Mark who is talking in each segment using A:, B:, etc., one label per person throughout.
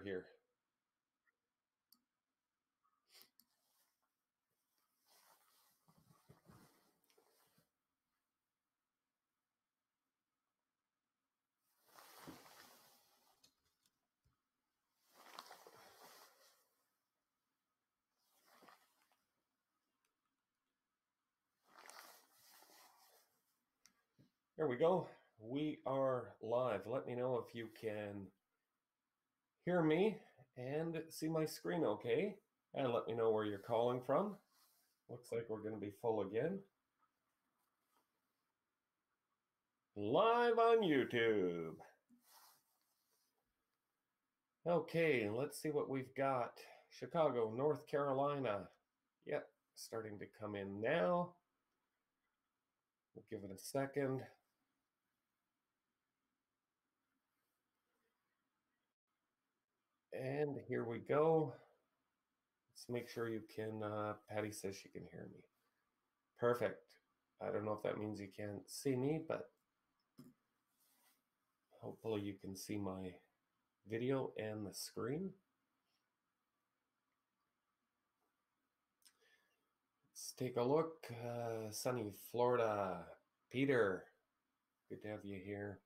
A: here. There we go. We are live. Let me know if you can hear me and see my screen okay. And let me know where you're calling from. Looks like we're going to be full again. Live on YouTube. Okay, let's see what we've got. Chicago, North Carolina. Yep, starting to come in now. We'll give it a second. And here we go. Let's make sure you can, Patty says she can hear me. Perfect. I don't know if that means you can't see me, but hopefully you can see my video and the screen. Let's take a look. Sunny Florida. Peter, good to have you here.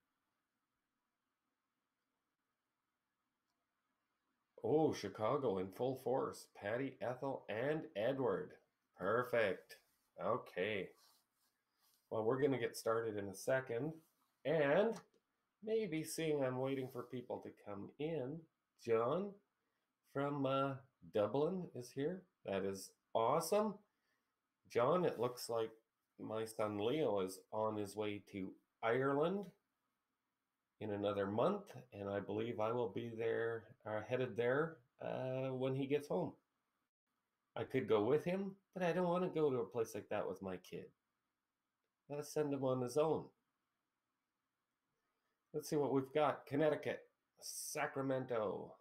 A: Oh, Chicago in full force. Patty, Ethel, and Edward. Perfect. Okay. Well, we're going to get started in a second. And maybe seeing I'm waiting for people to come in. John from Dublin is here. That is awesome. John, it looks like my son Leo is on his way to Ireland in another month, and I believe I will be there, headed there when he gets home. I could go with him, but I don't want to go to a place like that with my kid. Let's send him on his own. Let's see what we've got. Connecticut, Sacramento.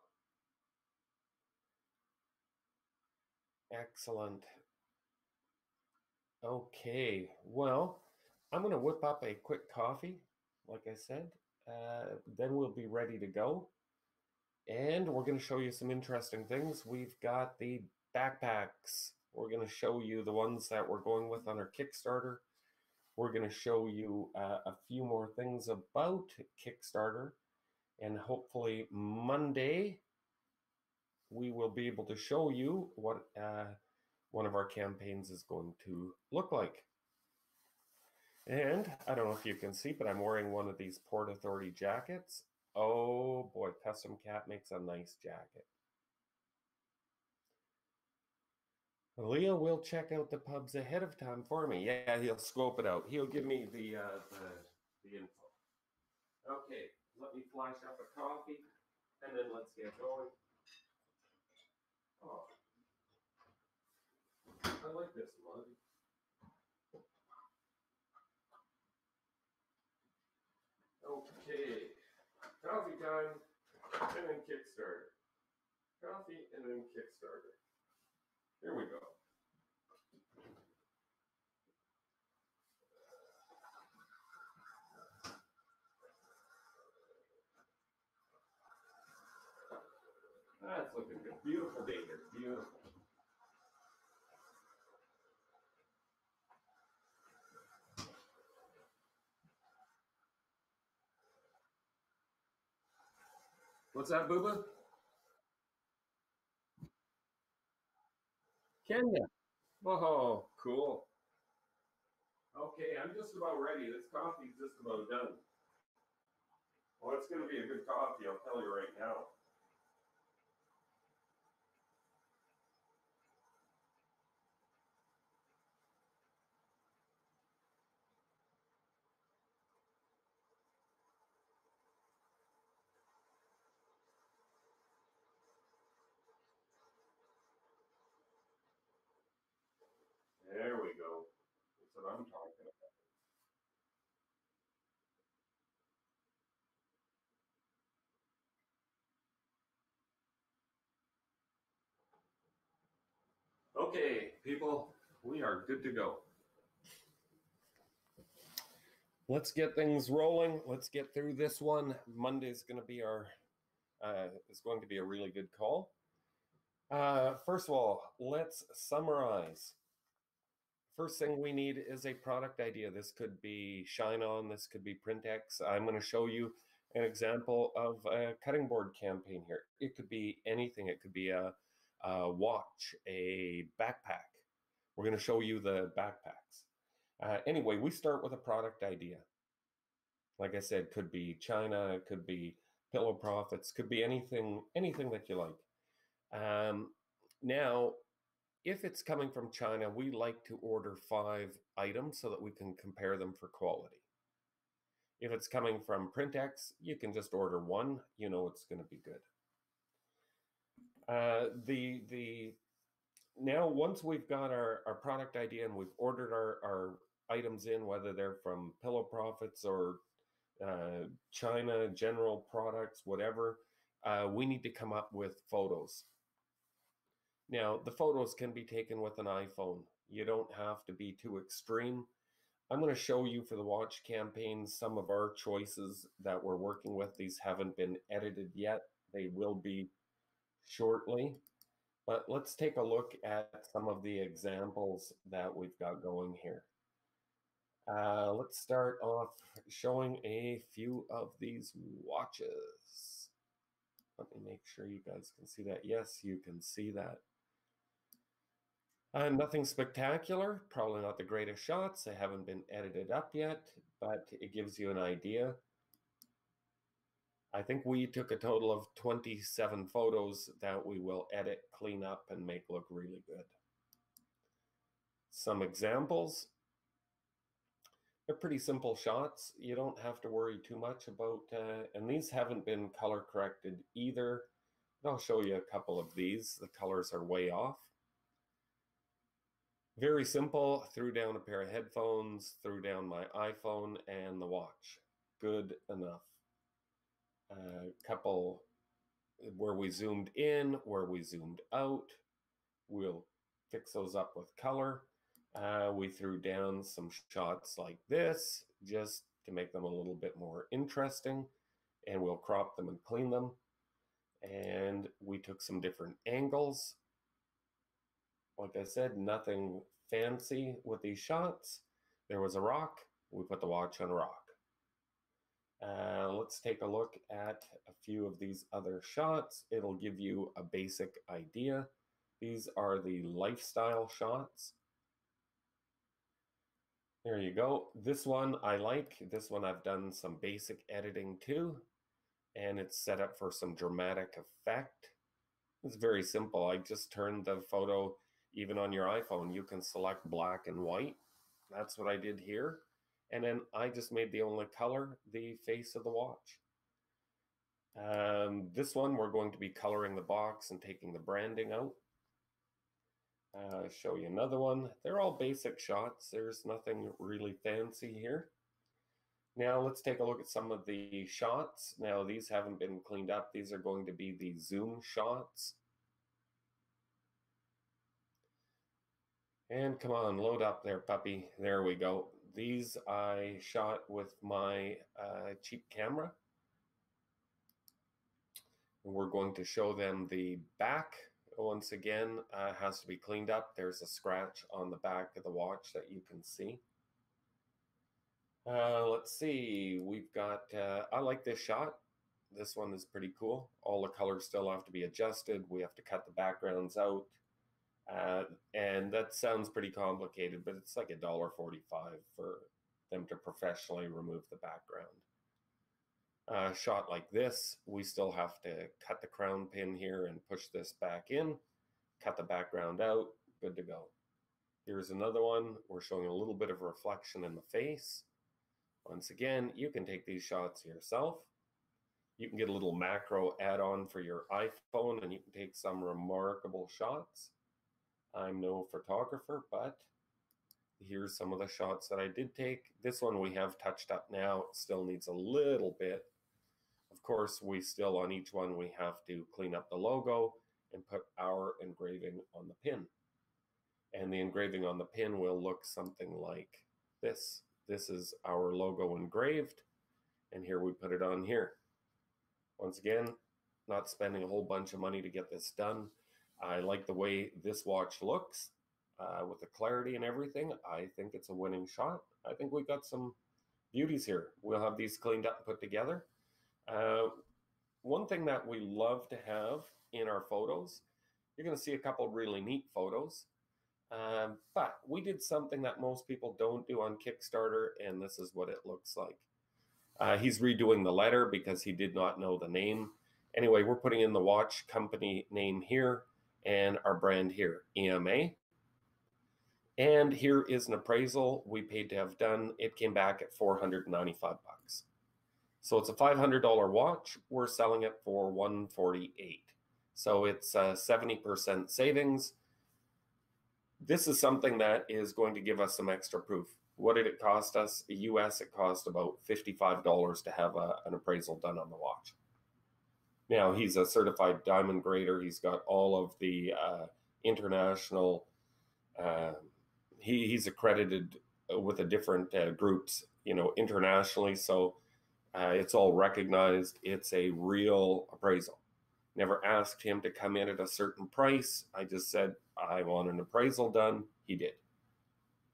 A: Excellent. Okay, well, I'm going to whip up a quick coffee, like I said. Then we'll be ready to go. And we're going to show you some interesting things. We've got the backpacks. We're going to show you the ones that we're going with on our Kickstarter. We're going to show you a few more things about Kickstarter. And hopefully Monday, we will be able to show you what one of our campaigns is going to look like. And I don't know if you can see, but I'm wearing one of these Port Authority jackets. Oh boy, Custom Cat makes a nice jacket. Leo will check out the pubs ahead of time for me. Yeah, he'll scope it out. He'll give me the info. Okay, let me flash up a coffee, and then let's get going. Oh, I like this mug. Okay, coffee time, and then Kickstarter. Coffee, and then Kickstarter. Here we go. That's looking good. Beautiful day here. Beautiful. What's that, Booba? Kenya. Oh, cool. Okay, I'm just about ready. This coffee's just about done. Well, it's going to be a good coffee, I'll tell you right now. There we go. That's what I'm talking about. Okay, people, we are good to go. Let's get things rolling. Let's get through this one. Monday's going to be our is going to be a really good call. First of all, let's summarize. First thing we need is a product idea. This could be Shine On, this could be Printex. I'm going to show you an example of a cutting board campaign here. It could be anything. It could be a watch, a backpack. We're going to show you the backpacks. Anyway, we start with a product idea. Like I said, could be China, it could be Pillow Profits, could be anything that you like. Now, if it's coming from China, we like to order 5 items so that we can compare them for quality. If it's coming from Printex, you can just order 1. You know it's going to be good. Now, once we've got our product idea and we've ordered our items in, whether they're from Pillow Profits or China, general products, whatever, we need to come up with photos. Now, the photos can be taken with an iPhone. You don't have to be too extreme. I'm going to show you for the watch campaign some of our choices that we're working with. These haven't been edited yet. They will be shortly. But let's take a look at some of the examples that we've got going here. Let's start off showing a few of these watches. Let me make sure you guys can see that. Yes, you can see that. Nothing spectacular, probably not the greatest shots. They haven't been edited up yet, but it gives you an idea. I think we took a total of 27 photos that we will edit, clean up, and make look really good. Some examples. They're pretty simple shots. You don't have to worry too much about, and these haven't been color corrected either. But I'll show you a couple of these. The colors are way off. Very simple. Threw down a pair of headphones, threw down my iPhone and the watch. Good enough. A couple where we zoomed in, where we zoomed out. We'll fix those up with color. We threw down some shots like this just to make them a little bit more interesting, and we'll crop them and clean them. And we took some different angles. Like I said, nothing fancy with these shots. There was a rock. We put the watch on a rock. Let's take a look at a few of these other shots. It'll give you a basic idea. These are the lifestyle shots. There you go. This one I like. This one I've done some basic editing too, and it's set up for some dramatic effect. It's very simple. I just turned the photo. Even on your iPhone, you can select black and white. That's what I did here. And then I just made the only color the face of the watch. This one, we're going to be coloring the box and taking the branding out. Show you another one. They're all basic shots. There's nothing really fancy here. Now let's take a look at some of the shots. Now these haven't been cleaned up. These are going to be the zoom shots. And come on, load up there, puppy. There we go. These I shot with my cheap camera. And we're going to show them the back. Once again, has to be cleaned up. There's a scratch on the back of the watch that you can see. Let's see. We've got, I like this shot. This one is pretty cool. All the colors still have to be adjusted. We have to cut the backgrounds out. And that sounds pretty complicated, but it's like $1.45 for them to professionally remove the background. Shot like this, we still have to cut the crown pin here and push this back in, cut the background out, good to go. Here's another one. We're showing a little bit of reflection in the face. Once again, you can take these shots yourself. You can get a little macro add-on for your iPhone and you can take some remarkable shots. I'm no photographer, but here's some of the shots that I did take. This one we have touched up now. It still needs a little bit. Of course, we still, on each one, we have to clean up the logo and put our engraving on the pin. And the engraving on the pin will look something like this. This is our logo engraved, and here we put it on here. Once again, not spending a whole bunch of money to get this done. I like the way this watch looks with the clarity and everything. I think it's a winning shot. I think we got some beauties here. We'll have these cleaned up and put together. One thing that we love to have in our photos, you're going to see a couple really neat photos, but we did something that most people don't do on Kickstarter, and this is what it looks like. He's redoing the letter because he did not know the name. Anyway, we're putting in the watch company name here and our brand here, EMA. And here is an appraisal we paid to have done. It came back at $495. So it's a $500 watch. We're selling it for $148. So it's 70% savings. This is something that is going to give us some extra proof. What did it cost us? US, it cost about $55 to have an appraisal done on the watch. Now, he's a certified diamond grader. He's got all of the international, he's accredited with the different groups, internationally. So it's all recognized. It's a real appraisal. Never asked him to come in at a certain price. I just said, I want an appraisal done. He did.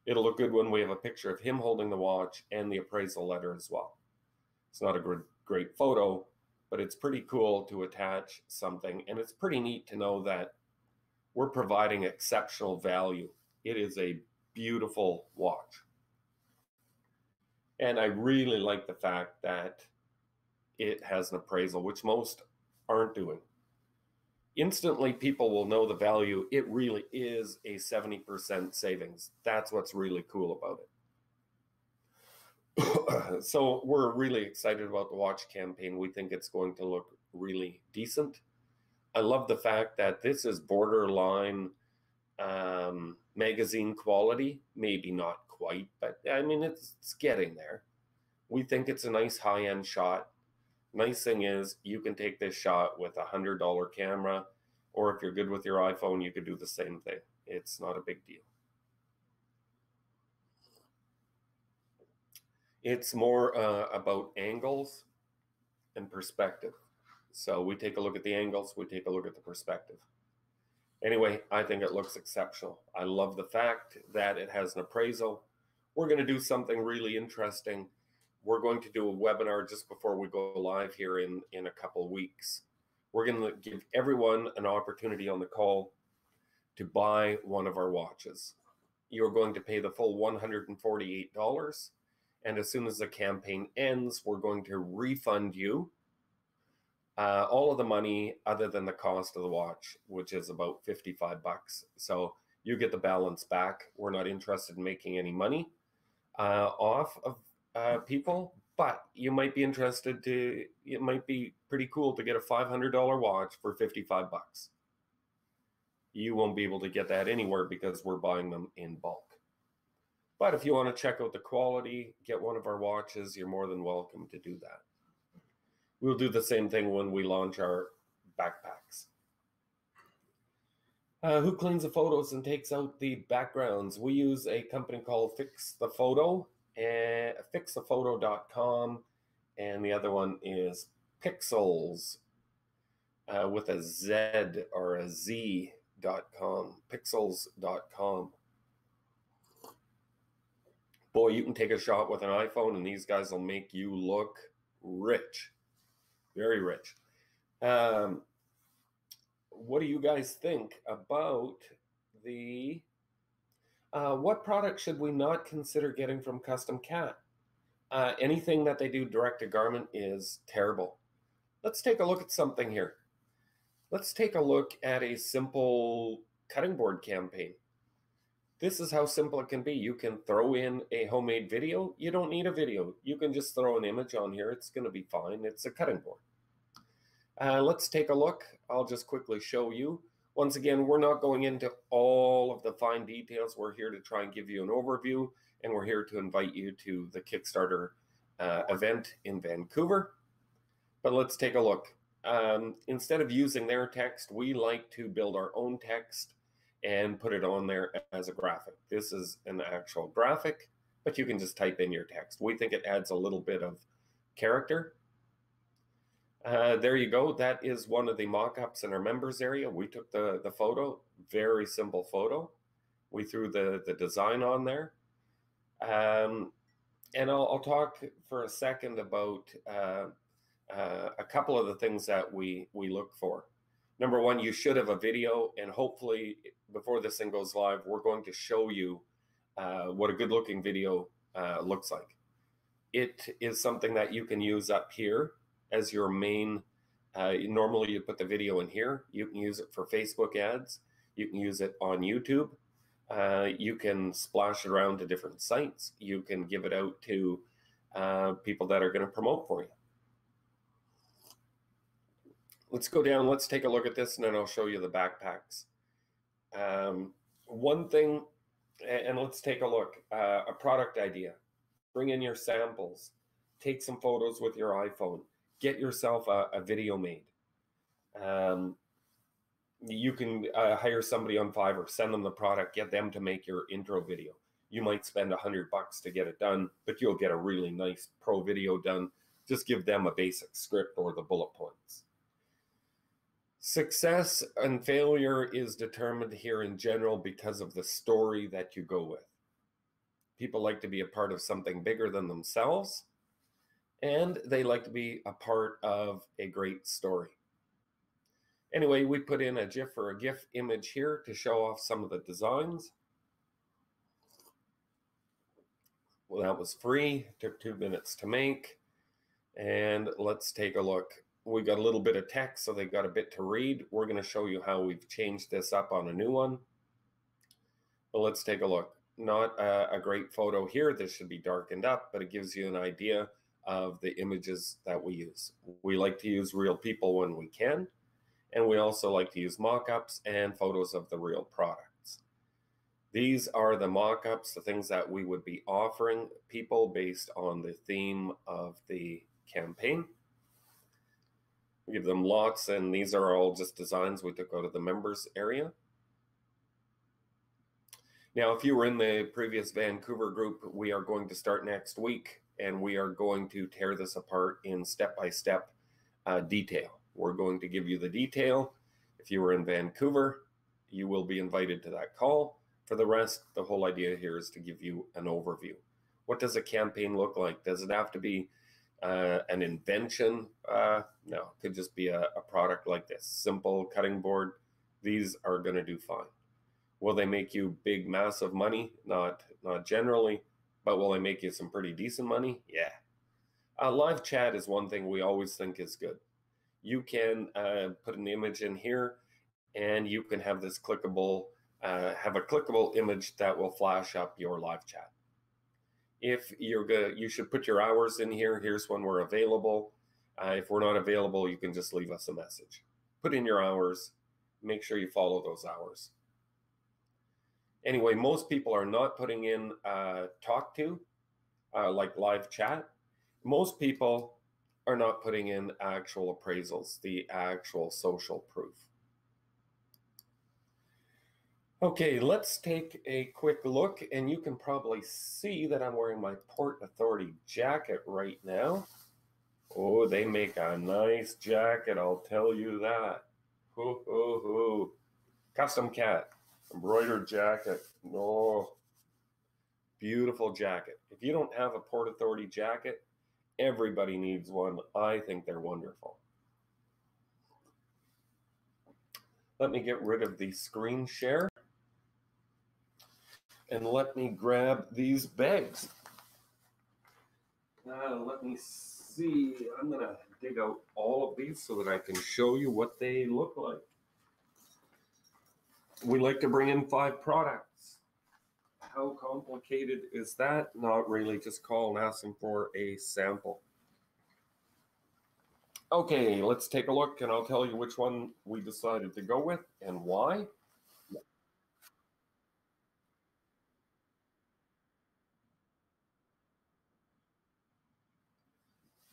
A: It'll look good when we have a picture of him holding the watch and the appraisal letter as well. It's not a great photo, but it's pretty cool to attach something. And it's pretty neat to know that we're providing exceptional value. It is a beautiful watch. And I really like the fact that it has an appraisal, which most aren't doing. Instantly, people will know the value. It really is a 70% savings. That's what's really cool about it. So we're really excited about the watch campaign. We think it's going to look really decent. I love the fact that this is borderline magazine quality. Maybe not quite, but I mean, it's getting there. We think it's a nice high-end shot. Nice thing is you can take this shot with a $100 camera, or if you're good with your iPhone, you could do the same thing. It's not a big deal. It's more about angles and perspective. So we take a look at the angles, we take a look at the perspective. Anyway, I think it looks exceptional. I love the fact that it has an appraisal. We're going to do something really interesting. We're going to do a webinar just before we go live here in a couple of weeks. We're going to give everyone an opportunity on the call to buy one of our watches. You're going to pay the full $148. And as soon as the campaign ends, we're going to refund you all of the money other than the cost of the watch, which is about $55. So you get the balance back. We're not interested in making any money off of people, but you might be interested it might be pretty cool to get a $500 watch for $55. You won't be able to get that anywhere because we're buying them in bulk. But if you want to check out the quality, get one of our watches, you're more than welcome to do that. We'll do the same thing when we launch our backpacks. Who cleans the photos and takes out the backgrounds? We use a company called Fix the Photo, and fixthephoto.com, and the other one is Pixels with a Z or a Z.com, pixels.com. Boy, you can take a shot with an iPhone and these guys will make you look rich, very rich. What do you guys think about the what product should we not consider getting from Custom Cat? Anything that they do direct to garment is terrible. Let's take a look at something here. Let's take a look at a simple cutting board campaign. This is how simple it can be. You can throw in a homemade video. You don't need a video. You can just throw an image on here. It's going to be fine. It's a cutting board. Let's take a look. I'll just quickly show you. Once again, we're not going into all of the fine details. We're here to try and give you an overview, and we're here to invite you to the Kickstarter event in Vancouver. But let's take a look. Instead of using their text, we like to build our own text and put it on there as a graphic. This is an actual graphic, but you can just type in your text. We think it adds a little bit of character. There you go. That is one of the mock-ups in our members area. We took the photo, very simple photo. We threw the design on there. And I'll talk for a second about a couple of the things that we look for. Number one, you should have a video, and hopefully before this thing goes live, we're going to show you what a good looking video looks like. It is something that you can use up here as your main. Normally you put the video in here. You can use it for Facebook ads. You can use it on YouTube. You can splash it around to different sites. You can give it out to people that are going to promote for you. Let's go down. Let's take a look at this, and then I'll show you the backpacks. One thing, and let's take a look. A product idea. Bring in your samples. Take some photos with your iPhone. Get yourself a video made. You can hire somebody on Fiverr, send them the product, get them to make your intro video. You might spend $100 to get it done, but you'll get a really nice pro video done. Just give them a basic script or the bullet points. Success and failure is determined here in general because of the story that you go with. People like to be a part of something bigger than themselves, and they like to be a part of a great story. Anyway, we put in a GIF or a GIF image here to show off some of the designs. Well, that was free, took 2 minutes to make. And let's take a look. We got a little bit of text, so they got a bit to read. We're going to show you how we've changed this up on a new one. But let's take a look. Not a great photo here. This should be darkened up, but it gives you an idea of the images that we use. We like to use real people when we can. And we also like to use mock-ups and photos of the real products. These are the mock-ups, the things that we would be offering people based on the theme of the campaign. We give them lots, and these are all just designs we took out of the members area. Now, if you were in the previous Vancouver group, we are going to start next week, and we are going to tear this apart in step-by-step detail. We're going to give you the detail. If you were in Vancouver, you will be invited to that call. For the rest, the whole idea here is to give you an overview. What does a campaign look like? Does it have to be an invention? No, it could just be a product like this. Simple cutting board. These are going to do fine. Will they make you big, massive money? Not generally, but will they make you some pretty decent money? Yeah. Live chat is one thing we always think is good. You can put an image in here, and you can have this clickable, have a clickable image that will flash up your live chat. If you're good, you should put your hours in here. Here's when we're available. If we're not available, you can just leave us a message. Put in your hours. Make sure you follow those hours. Anyway, most people are not putting in talk to, like live chat. Most people are not putting in actual appraisals, the actual social proof. Okay, let's take a quick look, and you can probably see that I'm wearing my Port Authority jacket right now. Oh, they make a nice jacket, I'll tell you that. Hoo, hoo, hoo. Custom cat, embroidered jacket. Oh, beautiful jacket. If you don't have a Port Authority jacket, everybody needs one. I think they're wonderful. Let me get rid of the screen share. And let me grab these bags. Let me see. I'm going to dig out all of these so that I can show you what they look like. We like to bring in 5 products. How complicated is that? Not really. Just call and ask them for a sample. Okay, let's take a look, and I'll tell you which one we decided to go with and why.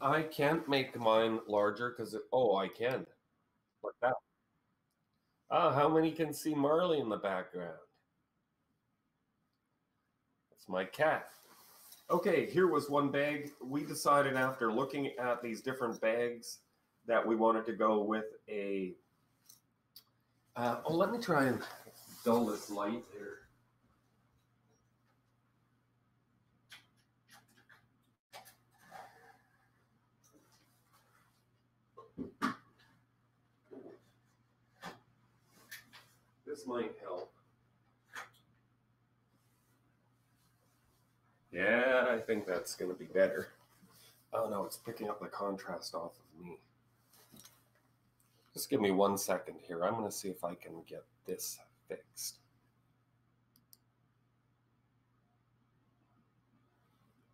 A: I can't make mine larger because, oh, I can. Like that. How many can see Marley in the background? That's my cat. Okay, here was one bag. We decided after looking at these different bags that we wanted to go with a, let me try and dull this light here. This might help. Yeah, I think that's going to be better. Oh no, it's picking up the contrast off of me. Just give me 1 second here. I'm going to see if I can get this fixed.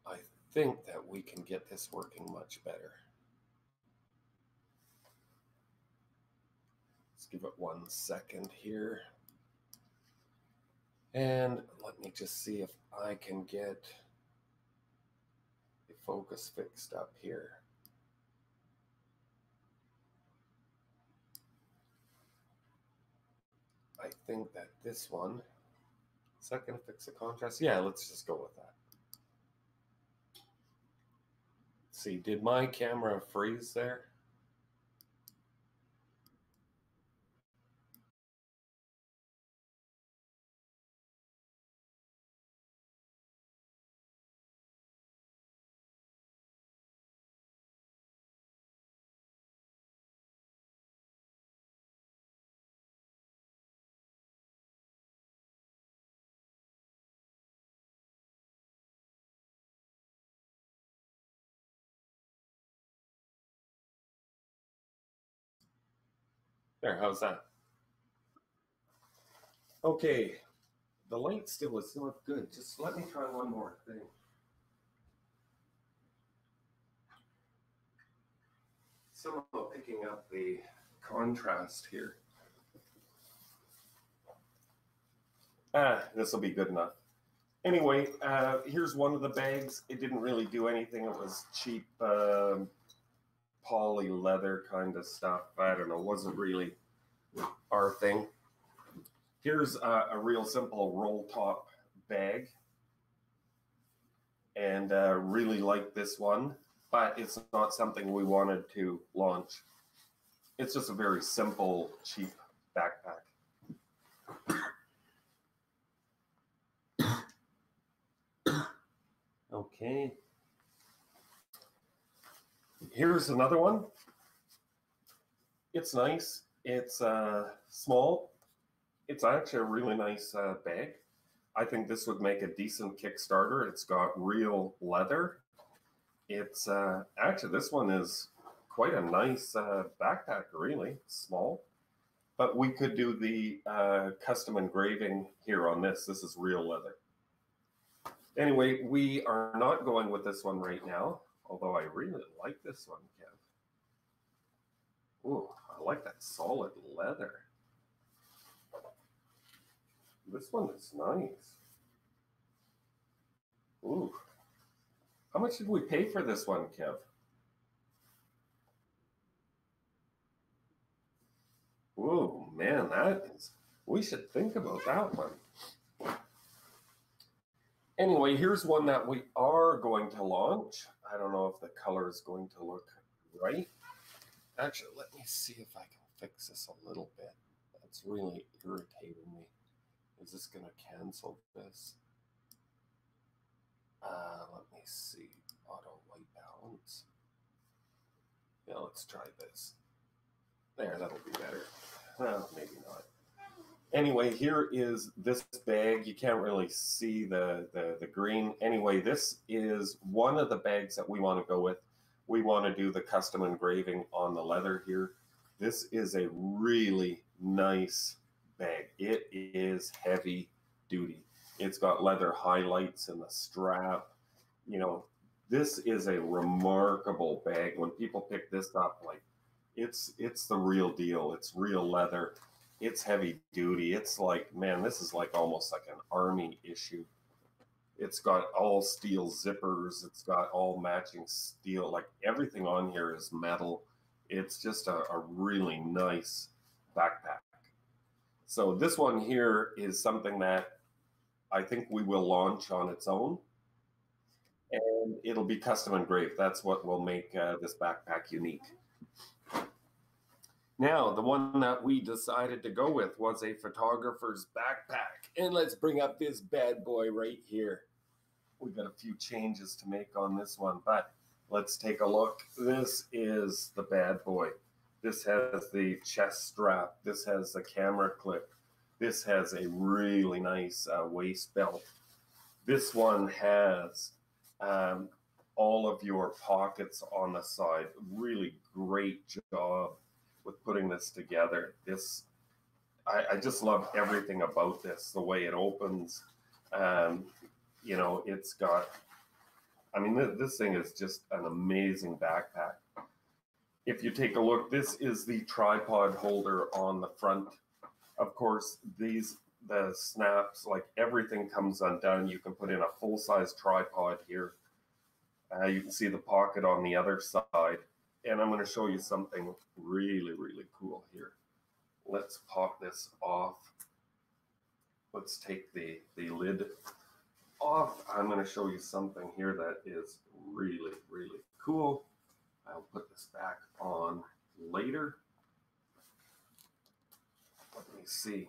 A: I think that we can get this working much better. Let's give it 1 second here. And let me just see if I can get the focus fixed up here. I think that this one, is that going to fix the contrast? Yeah, let's just go with that. Let's see, did my camera freeze there? There, how's that? Okay, the light still is not good. Just let me try one more thing. Somehow picking up the contrast here. This will be good enough. Anyway, here's one of the bags. It didn't really do anything. It was cheap poly leather kind of stuff. I don't know, wasn't really our thing. Here's a real simple roll top bag. And really like this one, but it's not something we wanted to launch. It's just a very simple, cheap backpack. Okay. Here's another one. It's nice. It's small. It's actually a really nice bag. I think this would make a decent Kickstarter. It's got real leather. It's actually, this one is quite a nice backpack, really. It's small. But we could do the custom engraving here on this. This is real leather. Anyway, we are not going with this one right now, although I really like this one, Kev. Ooh, I like that solid leather. This one is nice. Ooh. How much did we pay for this one, Kev? Ooh, man, we should think about that one. Anyway, here's one that we are going to launch. I don't know if the color is going to look right. Actually, let me see if I can fix this a little bit. That's really irritating me. Is this going to cancel this? Let me see. Auto white balance. Yeah, let's try this. There, that'll be better. Well, maybe not. Anyway, here is this bag. You can't really see the green. Anyway, this is one of the bags that we want to go with. We want to do the custom engraving on the leather here. This is a really nice bag. It is heavy duty. It's got leather highlights in the strap. You know, this is a remarkable bag. When people pick this up, like, it's the real deal. It's real leather. It's heavy duty. It's like, man, this is like almost like an army issue. It's got all steel zippers. It's got all matching steel. Like, everything on here is metal. It's just a really nice backpack. So this one here is something that I think we will launch on its own. And it'll be custom engraved. That's what will make this backpack unique. Now, the one that we decided to go with was a photographer's backpack. And let's bring up this bad boy right here. We've got a few changes to make on this one, but let's take a look. This is the bad boy. This has the chest strap. This has the camera clip. This has a really nice waist belt. This one has all of your pockets on the side. Really great job with putting this together. I just love everything about this, the way it opens. You know, it's got, I mean, this thing is just an amazing backpack. If you take a look, this is the tripod holder on the front. Of course, the snaps, like everything comes undone. You can put in a full-size tripod here. You can see the pocket on the other side. And I'm going to show you something really, really cool here. Let's pop this off. Let's take the lid off. I'm going to show you something here that is really, really cool. I'll put this back on later. Let me see.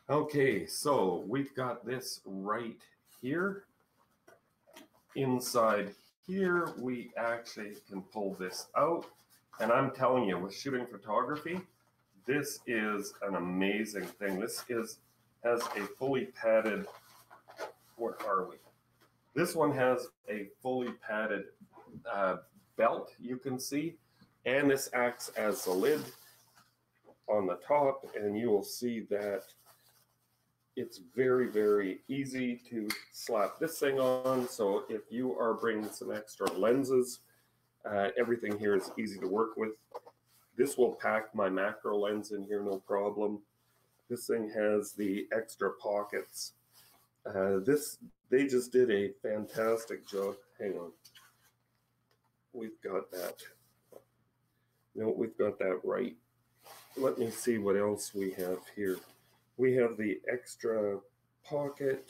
A: Okay, so we've got this right here. Inside here, we actually can pull this out. And I'm telling you, with shooting photography, this is an amazing thing. This has a fully padded, where are we? This one has a fully padded belt, you can see, and this acts as the lid on the top, and you will see that it's very, very easy to slap this thing on. So if you are bringing some extra lenses, everything here is easy to work with. This will pack my macro lens in here, no problem. This thing has the extra pockets. They just did a fantastic job. Hang on. We've got that. No, we've got that right. Let me see what else we have here. We have the extra pocket.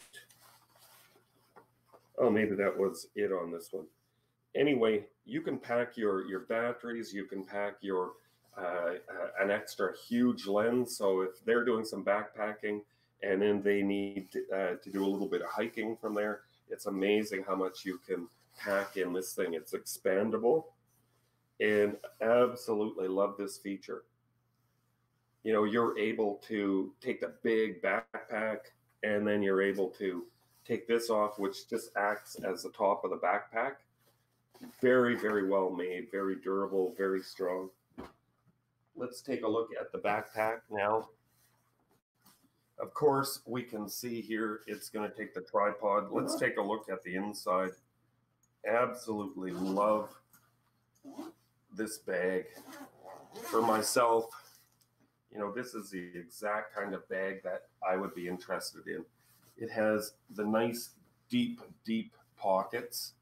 A: Oh, maybe that was it on this one. Anyway, you can pack your batteries. You can pack your an extra huge lens. So if they're doing some backpacking and then they need to do a little bit of hiking from there, it's amazing how much you can pack in this thing. It's expandable, and absolutely love this feature. You know, you're able to take the big backpack and then you're able to take this off, which just acts as the top of the backpack. Very, very well made, very durable, very strong. Let's take a look at the backpack now. Of course, we can see here it's going to take the tripod. Let's take a look at the inside. Absolutely love this bag. For myself, you know, this is the exact kind of bag that I would be interested in. It has the nice, deep, deep pockets.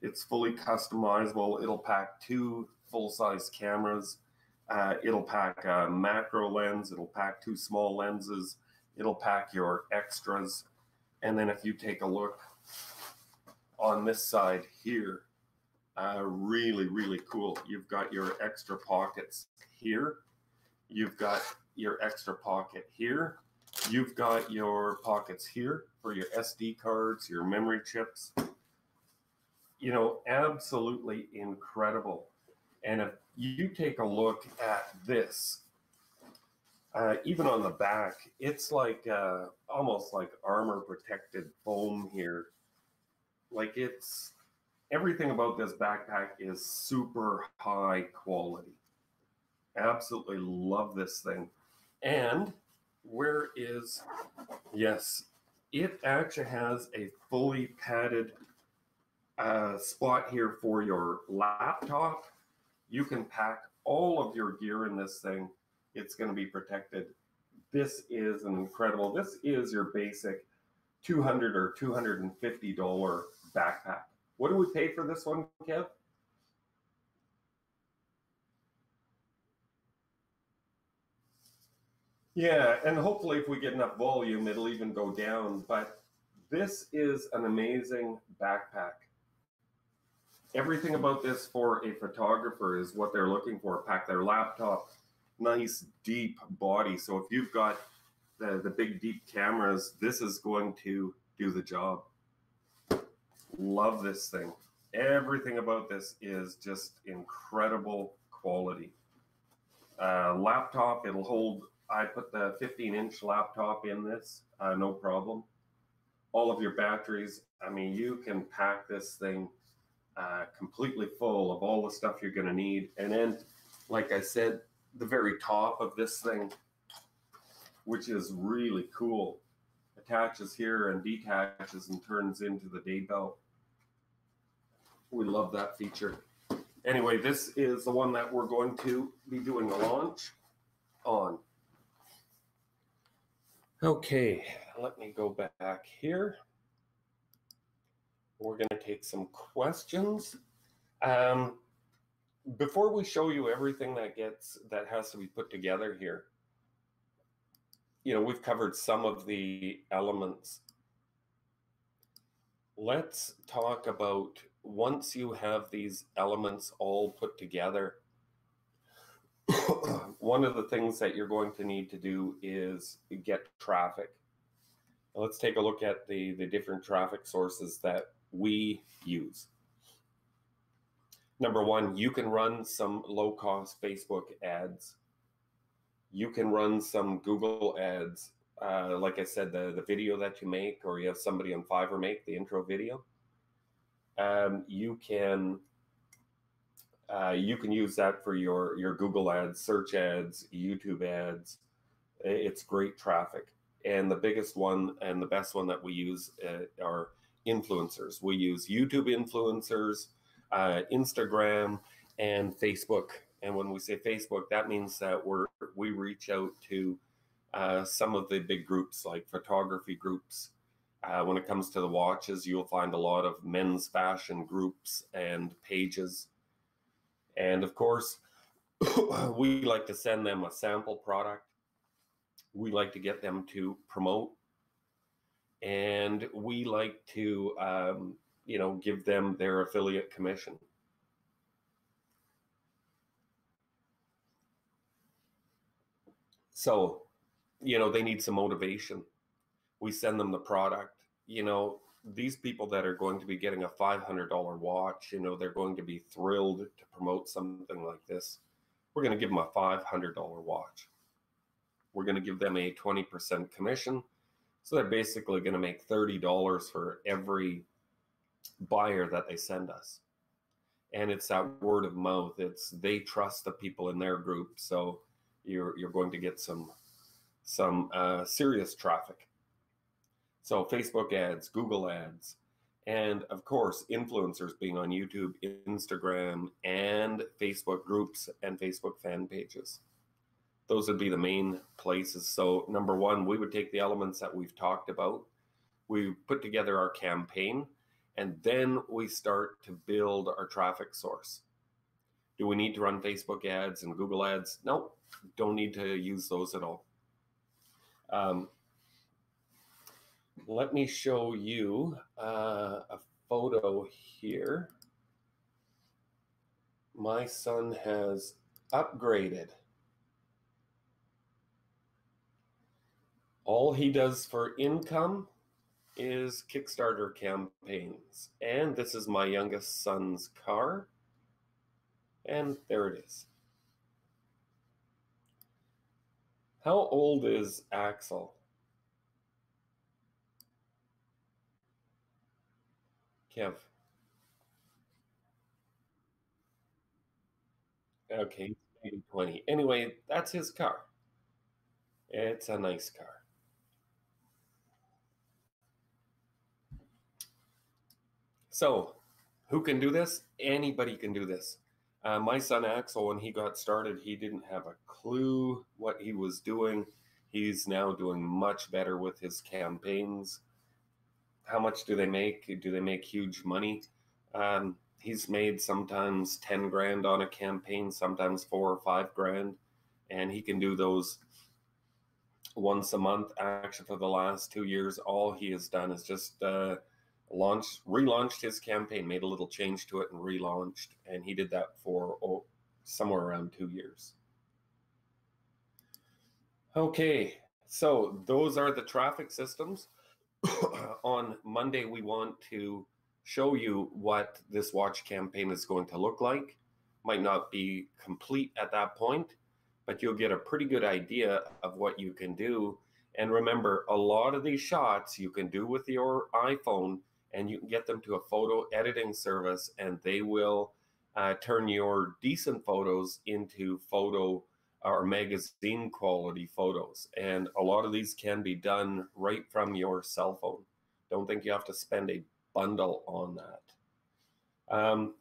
A: It's fully customizable. It'll pack 2 full-size cameras. It'll pack a macro lens. It'll pack 2 small lenses. It'll pack your extras. And then if you take a look on this side here, really, really cool. You've got your extra pockets here. You've got your extra pocket here. You've got your pockets here for your SD cards, your memory chips. You know, absolutely incredible. And if you take a look at this, even on the back, it's like almost like armor protected foam here. Like everything about this backpack is super high quality. Absolutely love this thing. And yes, it actually has a fully padded spot here for your laptop. You can pack all of your gear in this thing. It's going to be protected. This is an incredible, this is your basic $200 or $250 backpack. What do we pay for this one, Kev? Yeah, and hopefully if we get enough volume, it'll even go down. But this is an amazing backpack. Everything about this for a photographer is what they're looking for. Pack their laptop, nice deep body. So if you've got the big deep cameras, this is going to do the job. Love this thing. Everything about this is just incredible quality. Laptop, it'll hold, I put the 15-inch laptop in this, no problem. All of your batteries, I mean, you can pack this thing completely full of all the stuff you're going to need. And then, like I said, the very top of this thing, which is really cool, attaches here and detaches and turns into the day belt. We love that feature. Anyway, this is the one that we're going to be doing the launch on. Okay, let me go back here. We're going to take some questions. Before we show you everything that has to be put together here, you know, we've covered some of the elements. Let's talk about once you have these elements all put together, one of the things that you're going to need to do is get traffic. Now let's take a look at the different traffic sources that we use. Number one, you can run some low-cost Facebook ads. You can run some Google ads. Like I said, the video that you make, or you have somebody on Fiverr make the intro video. You can use that for your Google ads, search ads, YouTube ads. It's great traffic. And the biggest one and the best one that we use are influencers. We use YouTube influencers, Instagram, and Facebook. And when we say Facebook, that means that we reach out to some of the big groups, like photography groups. When it comes to the watches, you'll find a lot of men's fashion groups and pages. And of course, we like to send them a sample product. We like to get them to promote. And we like to, give them their affiliate commission. So, they need some motivation. We send them the product. These people that are going to be getting a $500 watch, they're going to be thrilled to promote something like this. We're going to give them a $500 watch. We're going to give them a 20% commission. So they're basically going to make $30 for every buyer that they send us. And it's that word of mouth. They trust the people in their group. So you're going to get some serious traffic. So Facebook ads, Google ads, and of course, influencers being on YouTube, Instagram, and Facebook groups and Facebook fan pages. Those would be the main places. So number one, we would take the elements that we've talked about. We put together our campaign, and then we start to build our traffic source. Do we need to run Facebook ads and Google ads? No, don't need to use those at all. Let me show you a photo here. My son has upgraded. All he does for income is Kickstarter campaigns. And this is my youngest son's car. And there it is. How old is Axel? Kev. Okay, maybe 20. Anyway, that's his car. It's a nice car. So, who can do this? Anybody can do this. My son Axel, when he got started, he didn't have a clue what he was doing. He's now doing much better with his campaigns. How much do they make? Do they make huge money? He's made sometimes 10 grand on a campaign, sometimes 4 or 5 grand, and he can do those once a month. Actually, for the last 2 years, all he has done is just relaunched his campaign, made a little change to it and relaunched, and he did that for somewhere around 2 years. Okay, so those are the traffic systems. On Monday, we want to show you what this watch campaign is going to look like. Might not be complete at that point, but you'll get a pretty good idea of what you can do. And remember, a lot of these shots you can do with your iPhone, and you can get them to a photo editing service, and they will turn your decent photos into photo or magazine quality photos. And a lot of these can be done right from your cell phone. Don't think you have to spend a bundle on that.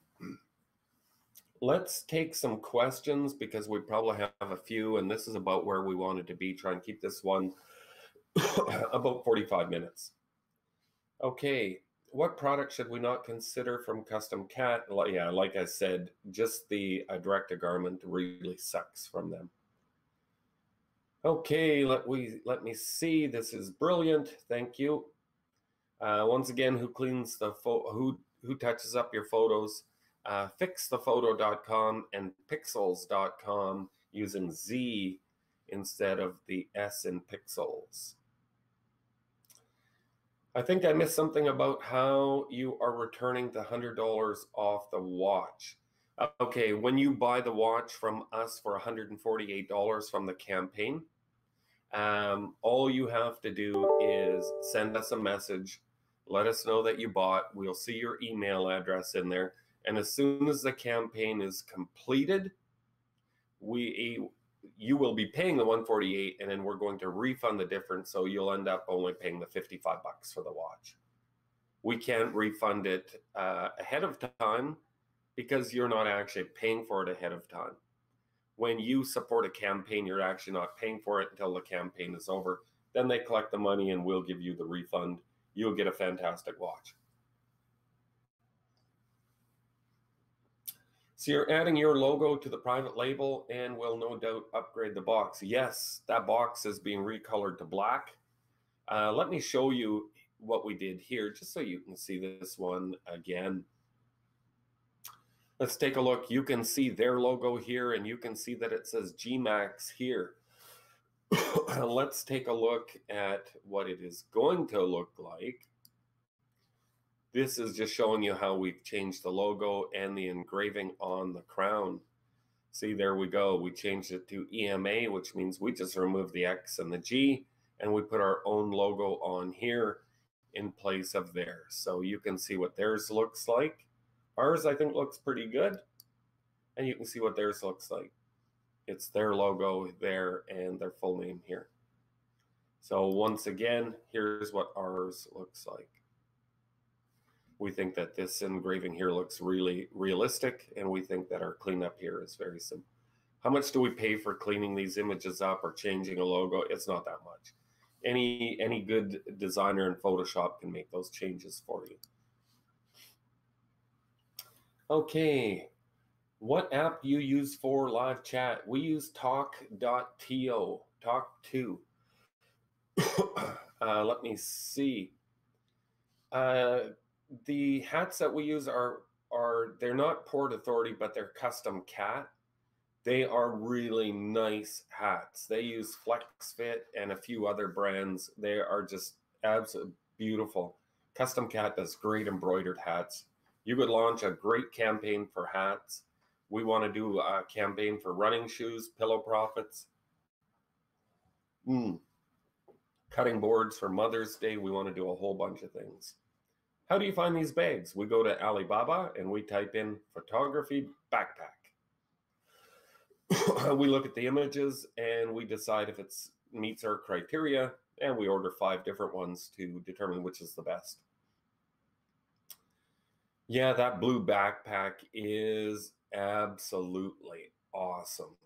A: Let's take some questions because we probably have a few, and this is about where we wanted to be. Try and keep this one about 45 minutes. Okay, what product should we not consider from Custom Cat? Yeah, like I said, just the direct-to-garment really sucks from them. Okay, let me see. This is brilliant. Thank you. Once again, who cleans the who touches up your photos? Fixthephoto.com and pixels.com using Z instead of the S in pixels. I think I missed something about how you are returning the $100 off the watch. Okay, when you buy the watch from us for $148 from the campaign, all you have to do is send us a message, let us know that you bought. We'll see your email address in there. And as soon as the campaign is completed, you will be paying the $148, and then we're going to refund the difference. So you'll end up only paying the $55 for the watch. We can't refund it ahead of time because you're not actually paying for it ahead of time. When you support a campaign, you're actually not paying for it until the campaign is over. Then they collect the money and we'll give you the refund. You'll get a fantastic watch. So you're adding your logo to the private label and will no doubt upgrade the box. Yes, that box is being recolored to black. Let me show you what we did here, just so you can see this one again. Let's take a look. You can see their logo here, and you can see that it says GMAX here. Let's take a look at what it is going to look like. This is just showing you how we've changed the logo and the engraving on the crown. See, there we go. We changed it to EMA, which means we just removed the X and the G, and we put our own logo on here in place of theirs. So you can see what theirs looks like. Ours, I think, looks pretty good. And you can see what theirs looks like. It's their logo there and their full name here. So once again, here's what ours looks like. We think that this engraving here looks really realistic, and we think that our cleanup here is very simple. How much do we pay for cleaning these images up or changing a logo? It's not that much. Any good designer in Photoshop can make those changes for you. Okay, what app do you use for live chat? We use talk.to, talk2. Let me see. The hats that we use they're not Port Authority, but they're Custom Cat. They are really nice hats. They use FlexFit and a few other brands. They are just absolutely beautiful. Custom Cat does great embroidered hats. You could launch a great campaign for hats. We want to do a campaign for running shoes, pillow profits, cutting boards for Mother's Day. We want to do a whole bunch of things. How do you find these bags? We go to Alibaba and we type in photography backpack. We look at the images and we decide if it meets our criteria, and we order 5 different ones to determine which is the best. Yeah, that blue backpack is absolutely awesome.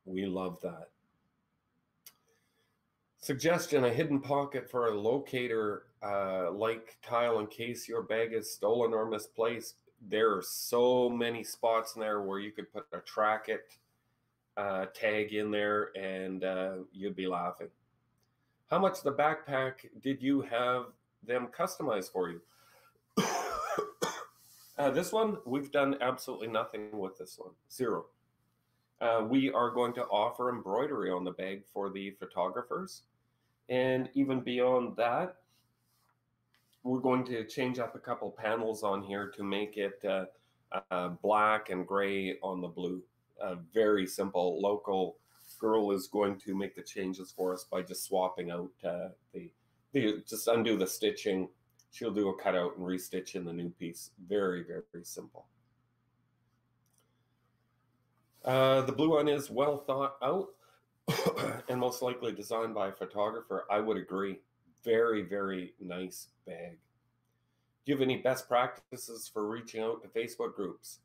A: We love that. Suggestion, a hidden pocket for a locator like tile in case your bag is stolen or misplaced. There are so many spots in there where you could put a track it tag in there and you'd be laughing. How much the backpack did you have them customized for you. This one, we've done absolutely nothing with this one, zero. We are going to offer embroidery on the bag for the photographers. And even beyond that, we're going to change up a couple panels on here to make it black and gray on the blue. Very simple. Local girl is going to make the changes for us by just swapping out just undo the stitching. She'll do a cutout and restitch in the new piece. Very, very simple. The blue one is well thought out and most likely designed by a photographer. I would agree. Very, very nice bag. Do you have any best practices for reaching out to Facebook groups?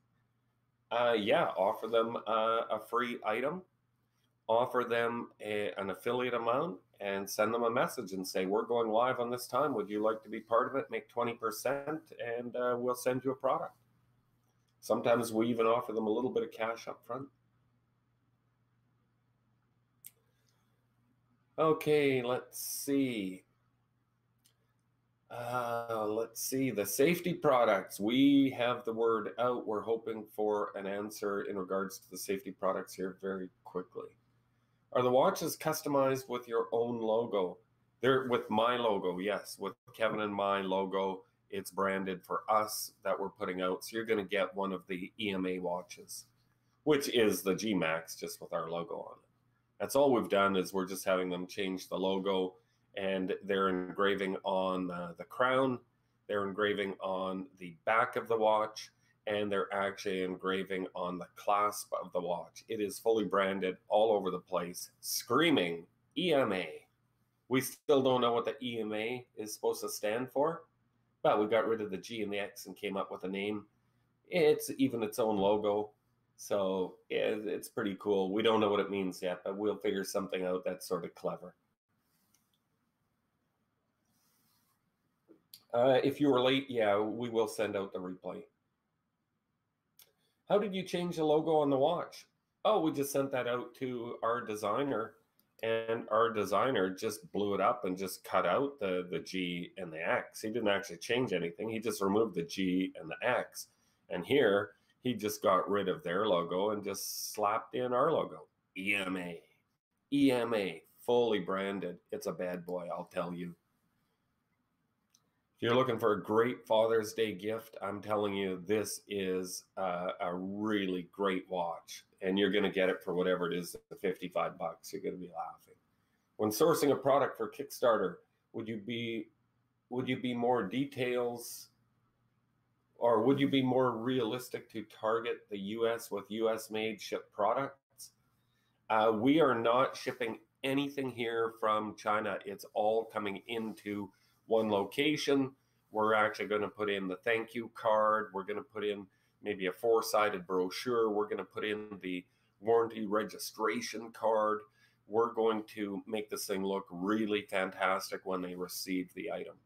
A: Yeah, offer them a free item, offer them an affiliate amount, and send them a message and say, we're going live on this time. Would you like to be part of it? Make 20% and we'll send you a product. Sometimes we even offer them a little bit of cash up front. Okay, let's see. The safety products. We have the word out. We're hoping for an answer in regards to the safety products here very quickly. Are the watches customized with your own logo? They're with my logo, yes. With Kevin and my logo, it's branded for us that we're putting out. So you're going to get one of the EMA watches, which is the G Max, just with our logo on it. That's all we've done is we're just having them change the logo, and they're engraving on the crown, they're engraving on the back of the watch, and they're actually engraving on the clasp of the watch. It is fully branded all over the place, screaming EMA. We still don't know what the EMA is supposed to stand for, but we got rid of the G and the X and came up with a name. It's even its own logo. So yeah, it's pretty cool. We don't know what it means yet, but we'll figure something out that's sort of clever. If you were late, yeah, we will send out the replay. How did you change the logo on the watch? Oh, we just sent that out to our designer, and our designer just blew it up and just cut out the G and the X. He didn't actually change anything. He just removed the G and the X. And here, he just got rid of their logo and just slapped in our logo. EMA. EMA, fully branded. It's a bad boy, I'll tell you. If you're looking for a great Father's Day gift, I'm telling you, this is a really great watch. And you're going to get it for whatever it is, $55. You're going to be laughing. When sourcing a product for Kickstarter, would you be more details, or would you be more realistic to target the US with US made shipped products? We are not shipping anything here from China. It's all coming into one location. We're actually going to put in the thank you card. We're going to put in maybe a 4-sided brochure. We're going to put in the warranty registration card. We're going to make this thing look really fantastic when they receive the item.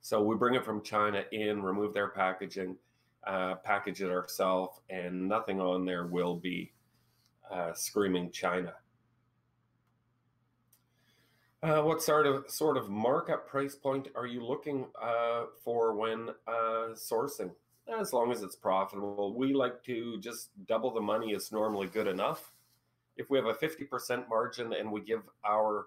A: So we bring it from China in, remove their packaging, package it ourselves, and nothing on there will be screaming China. What sort of markup price point are you looking for when sourcing? As long as it's profitable. We like to just double the money is normally good enough. If we have a 50% margin and we give our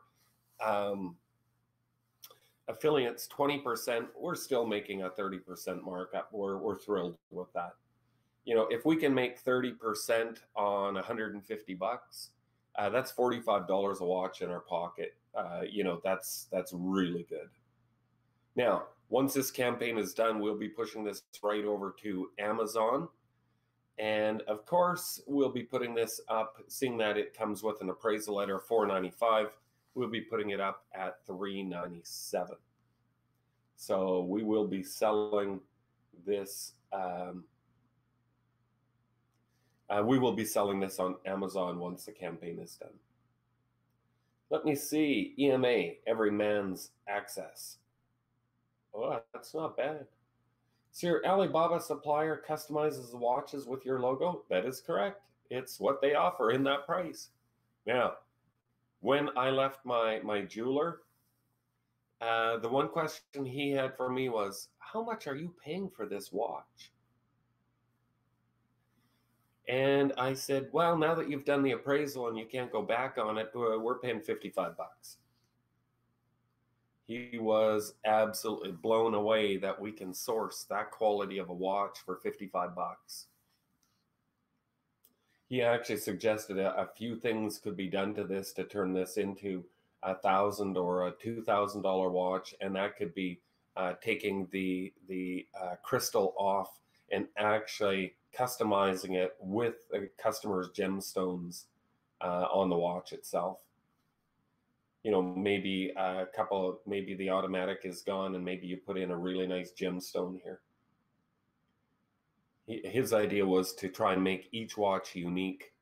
A: affiliates 20%, we're still making a 30% markup. We're thrilled with that. You know, if we can make 30% on $150, that's $45 a watch in our pocket. You know, that's really good. Now, once this campaign is done, we'll be pushing this right over to Amazon. And of course, we'll be putting this up, seeing that it comes with an appraisal letter of $4.95. We'll be putting it up at $3.97. So we will be selling this. We will be selling this on Amazon once the campaign is done. Let me see. EMA, every man's access. Oh, that's not bad. So your Alibaba supplier customizes the watches with your logo? That is correct. It's what they offer in that price. Now, when I left my jeweler, The one question he had for me was, how much are you paying for this watch? And I said, well, now that you've done the appraisal and you can't go back on it, we're paying 55 bucks. He was absolutely blown away that we can source that quality of a watch for 55 bucks. He actually suggested a few things could be done to this to turn this into $1,000 or a $2,000 watch, and that could be taking the crystal off and actually customizing it with the customer's gemstones on the watch itself. You know, maybe maybe the automatic is gone, and maybe you put in a really nice gemstone here. His idea was to try and make each watch unique,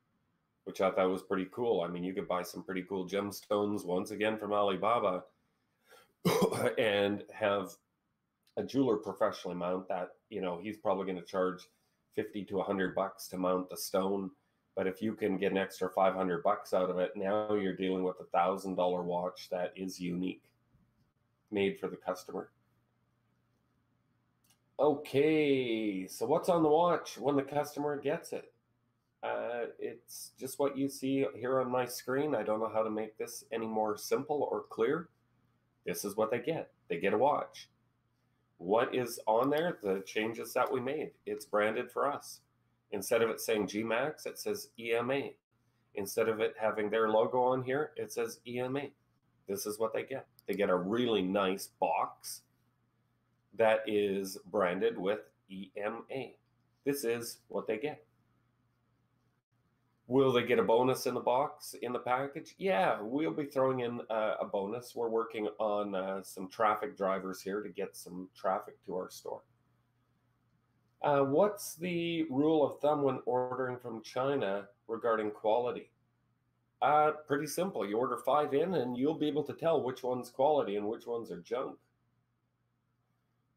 A: which I thought was pretty cool. I mean, you could buy some pretty cool gemstones, once again from Alibaba, and have a jeweler professionally mount that. You know, he's probably going to charge 50 to 100 bucks to mount the stone. But if you can get an extra 500 bucks out of it, now you're dealing with $1,000 watch that is unique, made for the customer. Okay, so what's on the watch when the customer gets it? It's just what you see here on my screen. I don't know how to make this any more simple or clear. This is what they get. They get a watch. What is on there? The changes that we made. It's branded for us. Instead of it saying GMAX, it says EMA. Instead of it having their logo on here, it says EMA. This is what they get. They get a really nice box that is branded with EMA. This is what they get. Will they get a bonus in the box, in the package? Yeah, we'll be throwing in a bonus. We're working on some traffic drivers here to get some traffic to our store. What's the rule of thumb when ordering from China regarding quality? Pretty simple. You order 5 in and you'll be able to tell which one's quality and which ones are junk.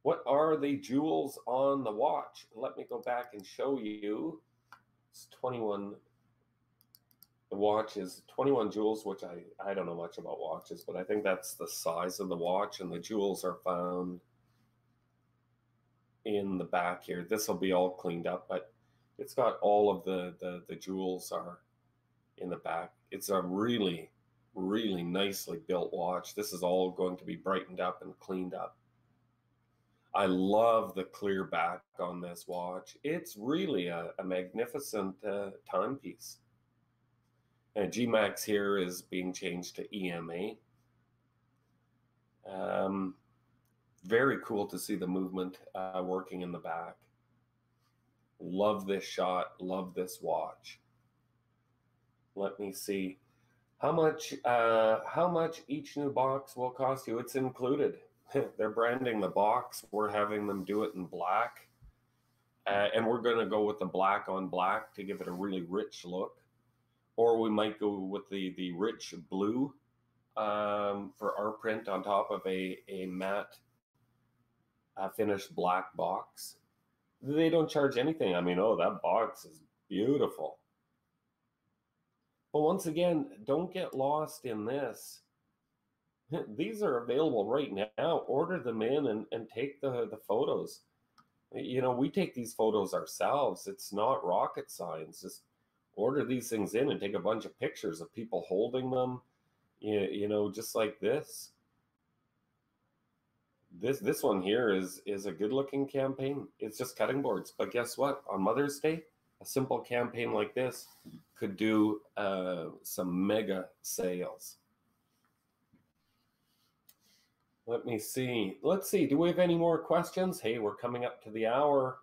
A: What are the jewels on the watch? Let me go back and show you. It's 21. The watch is 21 jewels, which I don't know much about watches, but I think that's the size of the watch, and the jewels are found in the back here. This will be all cleaned up, but it's got all of the jewels are in the back. It's a really, really nicely built watch. This is all going to be brightened up and cleaned up. I love the clear back on this watch. It's really a magnificent timepiece. And GMAX here is being changed to EMA. Very cool to see the movement working in the back. Love this shot. Love this watch. Let me see. How much each new box will cost you? It's included. They're branding the box. We're having them do it in black. And we're going to go with the black on black to give it a really rich look. Or we might go with the rich blue for our print on top of a matte finished black box. They don't charge anything. I mean, oh, that box is beautiful. But once again, don't get lost in this. These are available right now. Order them in and take the photos. You know, we take these photos ourselves. It's not rocket science. Just order these things in and take a bunch of pictures of people holding them, you know, just like this. This one here is a good looking campaign. It's just cutting boards. But guess what? On Mother's Day, a simple campaign like this could do some mega sales. Let me see. Let's see. Do we have any more questions? Hey, we're coming up to the hour,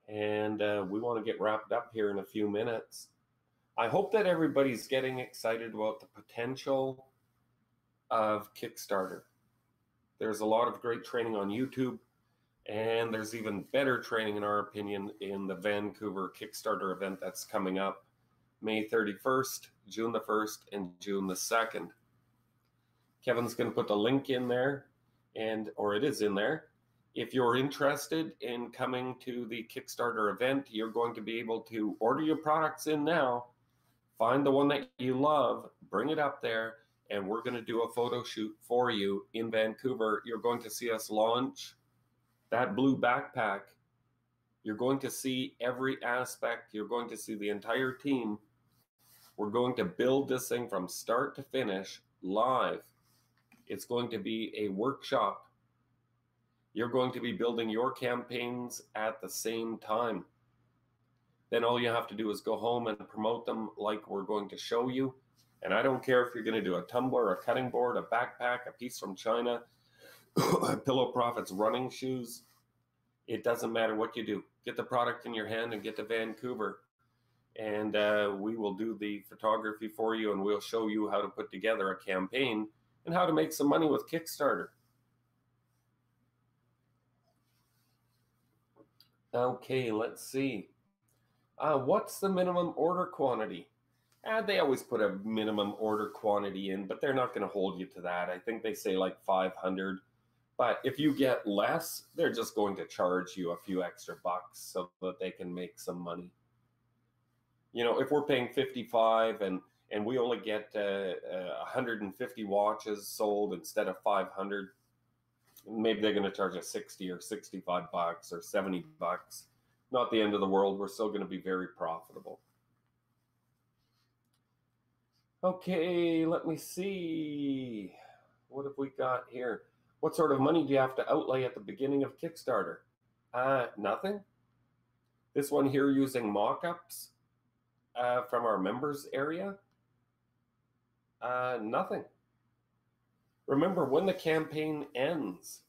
A: and we want to get wrapped up here in a few minutes. I hope that everybody's getting excited about the potential of Kickstarter. There's a lot of great training on YouTube, and there's even better training, in our opinion, in the Vancouver Kickstarter event that's coming up May 31st, June the 1st, and June the 2nd. Kevin's going to put the link in there, or it is in there. If you're interested in coming to the Kickstarter event, you're going to be able to order your products in now, find the one that you love, bring it up there, and we're going to do a photo shoot for you in Vancouver. You're going to see us launch that blue backpack. You're going to see every aspect. You're going to see the entire team. We're going to build this thing from start to finish live. It's going to be a workshop. You're going to be building your campaigns at the same time. Then all you have to do is go home and promote them like we're going to show you. And I don't care if you're going to do a tumbler, a cutting board, a backpack, a piece from China, Pillow Profits running shoes. It doesn't matter what you do. Get the product in your hand and get to Vancouver. And we will do the photography for you, and we'll show you how to put together a campaign and how to make some money with Kickstarter. Okay, let's see. What's the minimum order quantity? They always put a minimum order quantity in, but they're not going to hold you to that. I think they say like 500. But if you get less, they're just going to charge you a few extra bucks so that they can make some money. You know, if we're paying 55 and we only get 150 watches sold instead of 500, maybe they're going to charge us 60 or 65 bucks or 70 bucks. Not the end of the world. We're still going to be very profitable. Okay, let me see. What have we got here? What sort of money do you have to outlay at the beginning of Kickstarter? Nothing. This one here using mock-ups from our members area. Nothing. Remember, when the campaign ends,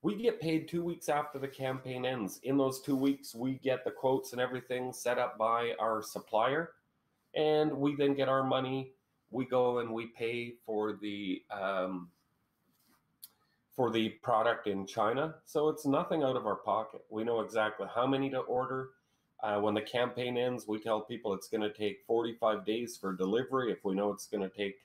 A: we get paid 2 weeks after the campaign ends. In those 2 weeks, we get the quotes and everything set up by our supplier, and we then get our money. We go and we pay for the product in China. So it's nothing out of our pocket. We know exactly how many to order. When the campaign ends, we tell people it's going to take 45 days for delivery. If we know it's going to take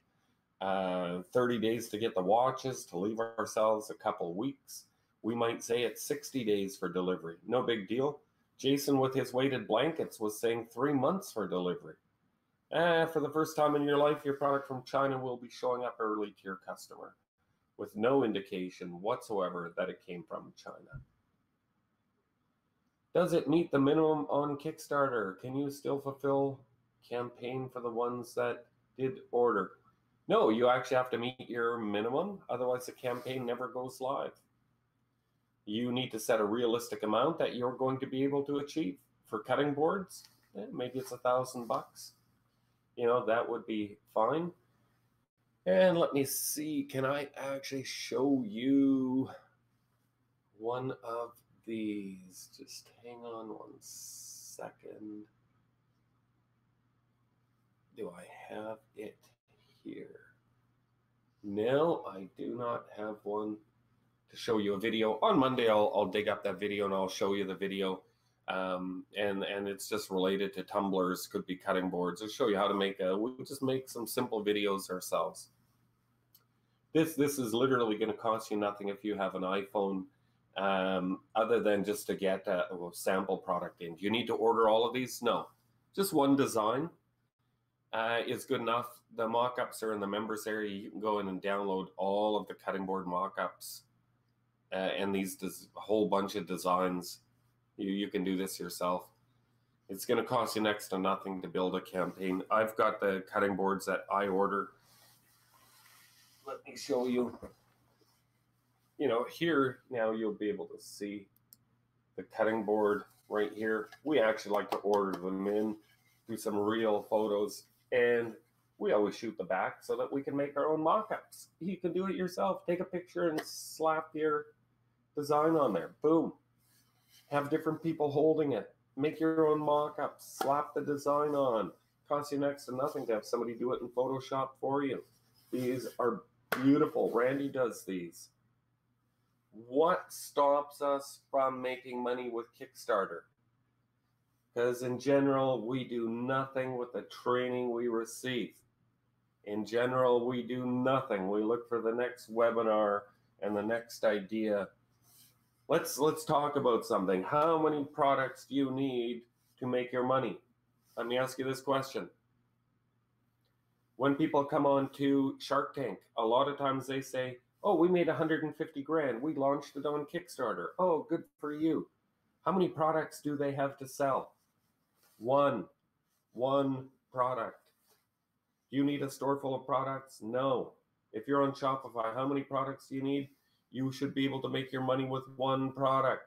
A: 30 days to get the watches, to leave ourselves a couple weeks, we might say it's 60 days for delivery. No big deal. Jason with his weighted blankets was saying 3 months for delivery. For the first time in your life, your product from China will be showing up early to your customer with no indication whatsoever that it came from China. Does it meet the minimum on Kickstarter? Can you still fulfill campaign for the ones that did order? No, you actually have to meet your minimum. Otherwise, the campaign never goes live. You need to set a realistic amount that you're going to be able to achieve. For cutting boards, maybe it's $1,000. You know, that would be fine. And let me see, can I actually show you one of these? Just hang on 1 second. Do I have it here? No, I do not have one to show you a video. On Monday, I'll dig up that video and I'll show you the video. And it's just related to tumblers, could be cutting boards. I'll show you how to make we'll just make some simple videos ourselves. This is literally going to cost you nothing if you have an iPhone, other than just to get a sample product in. Do you need to order all of these? No, just one design is good enough. The mock-ups are in the members area. You can go in and download all of the cutting board mock-ups and these a whole bunch of designs. You can do this yourself. It's going to cost you next to nothing to build a campaign. I've got the cutting boards that I order. Let me show you. You know, here now you'll be able to see the cutting board right here. We actually like to order them in, do some real photos, and we always shoot the back so that we can make our own mock-ups. You can do it yourself. Take a picture and slap your design on there. Boom. Have different people holding it. Make your own mock-ups. Slap the design on. Costs you next to nothing to have somebody do it in Photoshop for you. These are beautiful. Randy does these. What stops us from making money with Kickstarter? Because in general, we do nothing with the training we receive. In general, we do nothing. We look for the next webinar and the next idea. Let's talk about something. How many products do you need to make your money? Let me ask you this question. When people come on to Shark Tank, a lot of times they say, oh, we made 150 grand. We launched it on Kickstarter. Oh, good for you. How many products do they have to sell? One product. Do you need a store full of products? No. If you're on Shopify, how many products do you need? You should be able to make your money with one product.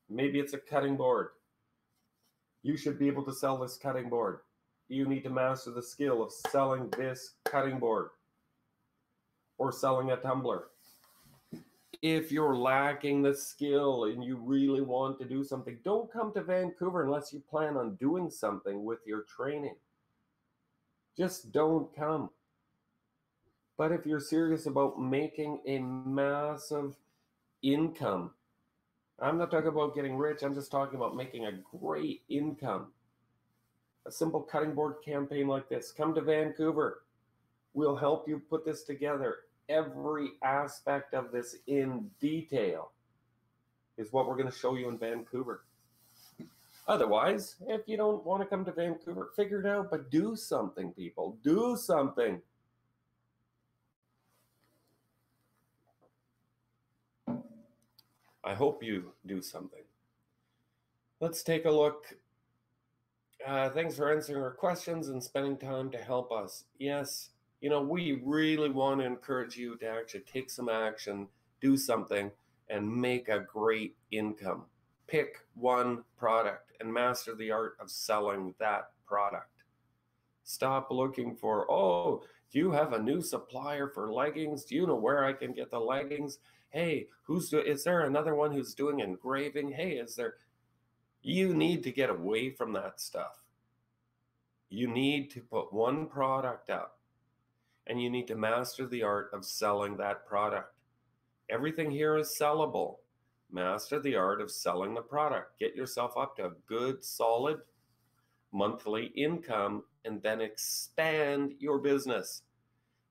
A: Maybe it's a cutting board. You should be able to sell this cutting board. You need to master the skill of selling this cutting board or selling a tumbler. If you're lacking the skill and you really want to do something, don't come to Vancouver unless you plan on doing something with your training. Just don't come. But if you're serious about making a massive income, I'm not talking about getting rich, I'm just talking about making a great income. A simple cutting board campaign like this. Come to Vancouver. We'll help you put this together. Every aspect of this in detail is what we're going to show you in Vancouver. Otherwise, if you don't want to come to Vancouver, figure it out, but do something, people. Do something. I hope you do something. Let's take a look. Thanks for answering our questions and spending time to help us. Yes, we really want to encourage you to actually take some action, do something, and make a great income. Pick one product and master the art of selling that product. Stop looking for, oh, do you have a new supplier for leggings? Do you know where I can get the leggings? Hey, is there another one who's doing engraving? Hey, you need to get away from that stuff. You need to put one product up and you need to master the art of selling that product. Everything here is sellable. Master the art of selling the product. Get yourself up to a good, solid monthly income and then expand your business.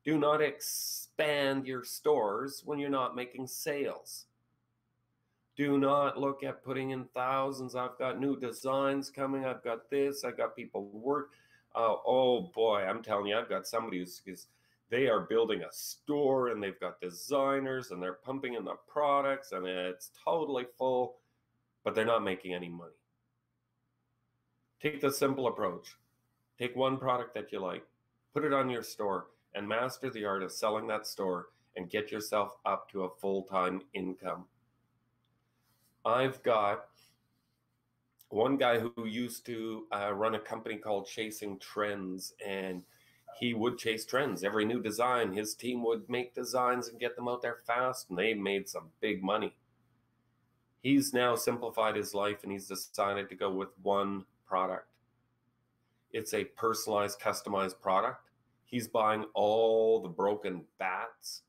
A: Do not expand your stores when you're not making sales. Do not look at putting in thousands. I've got new designs coming. I've got this. I got people work. Oh boy, I'm telling you, I've got somebody they are building a store and they've got designers and they're pumping in the products and it's totally full, but they're not making any money. Take the simple approach. Take one product that you like, put it on your store, and master the art of selling that store and get yourself up to a full-time income. I've got one guy who used to run a company called Chasing Trends, and he would chase trends. Every new design, his team would make designs and get them out there fast, and they made some big money. He's now simplified his life, and he's decided to go with one product. It's a personalized, customized product. He's buying all the broken bats,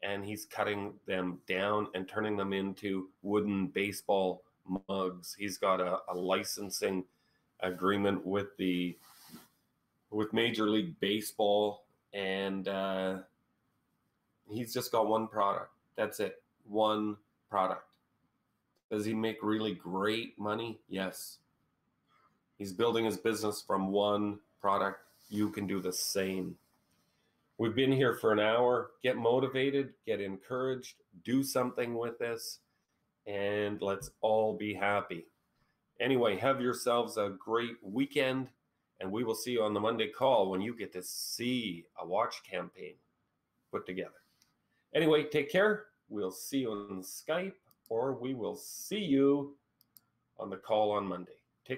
A: and he's cutting them down and turning them into wooden baseball mugs. He's got a licensing agreement with Major League Baseball, and he's just got one product. That's it. One product. Does he make really great money? Yes. He's building his business from one product. You can do the same. We've been here for an hour. Get motivated, get encouraged, do something with this, and let's all be happy. Anyway, have yourselves a great weekend, and we will see you on the Monday call when you get to see a watch campaign put together. Anyway, take care. We'll see you on Skype, or we will see you on the call on Monday.